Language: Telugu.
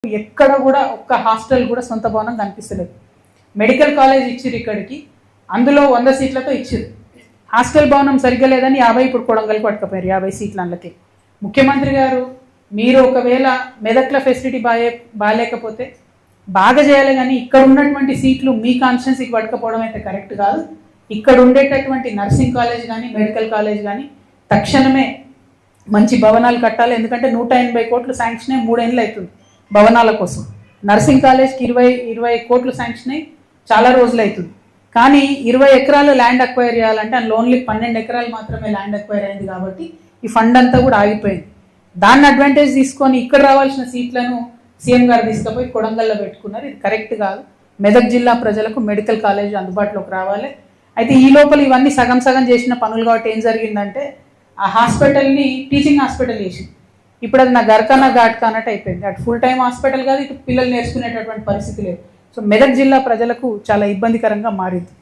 ఎక్కడ కూడా ఒక్క హాస్టల్ కూడా సొంత భవనం కనిపిస్తలేదు. మెడికల్ కాలేజ్ ఇచ్చిరు ఇక్కడికి, అందులో 100 సీట్లతో ఇచ్చిరు. హాస్టల్ భవనం సరిగ్గా లేదని 50 ఇప్పుడు కొడంగల్కి పట్టుకపోయారు 50 సీట్లకి. ముఖ్యమంత్రి గారు మీరు ఒకవేళ మెదక్ల ఫెసిలిటీ బాగాలేకపోతే బాగా చేయాలి, కానీ ఇక్కడ ఉన్నటువంటి సీట్లు మీ కాన్స్టిట్యున్సీకి పట్టుకపోవడం అయితే కరెక్ట్ కాదు. ఇక్కడ ఉండేటటువంటి నర్సింగ్ కాలేజ్ కానీ మెడికల్ కాలేజ్ కానీ తక్షణమే మంచి భవనాలు కట్టాలి. ఎందుకంటే 180 కోట్లు శాంక్షన్ అయ్యి 3 ఏళ్ళు అవుతుంది భవనాల కోసం. నర్సింగ్ కాలేజ్కి 20 కోట్లు శాంక్షన్ అయ్యి చాలా రోజులు అవుతుంది. కానీ 20 ఎకరాలు ల్యాండ్ అక్వైర్ చేయాలంటే అందులో ఓన్లీ 12 ఎకరాలు మాత్రమే ల్యాండ్ అక్వైర్ అయింది. కాబట్టి ఈ ఫండ్ అంతా కూడా ఆగిపోయింది. దాన్ని అడ్వాంటేజ్ తీసుకొని ఇక్కడ రావాల్సిన సీట్లను సీఎం గారు తీసుకుపోయి కొడంగల్లో పెట్టుకున్నారు. ఇది కరెక్ట్ కాదు. మెదక్ జిల్లా ప్రజలకు మెడికల్ కాలేజ్ అందుబాటులోకి రావాలి. అయితే ఈ లోపల ఇవన్నీ సగం సగం చేసిన పనులు కాబట్టి ఏం జరిగిందంటే ఆ హాస్పిటల్ని టీచింగ్ హాస్పిటల్ చేసి ఇప్పుడు అది నా గర్కానా ఘాట్కా అన్నట్టు అయిపోయింది. అటు ఫుల్ టైం హాస్పిటల్ కాదు, ఇటు పిల్లలు నేర్చుకునేటటువంటి పరిస్థితి లేదు. సో మెదక్ జిల్లా ప్రజలకు చాలా ఇబ్బందికరంగా మారింది.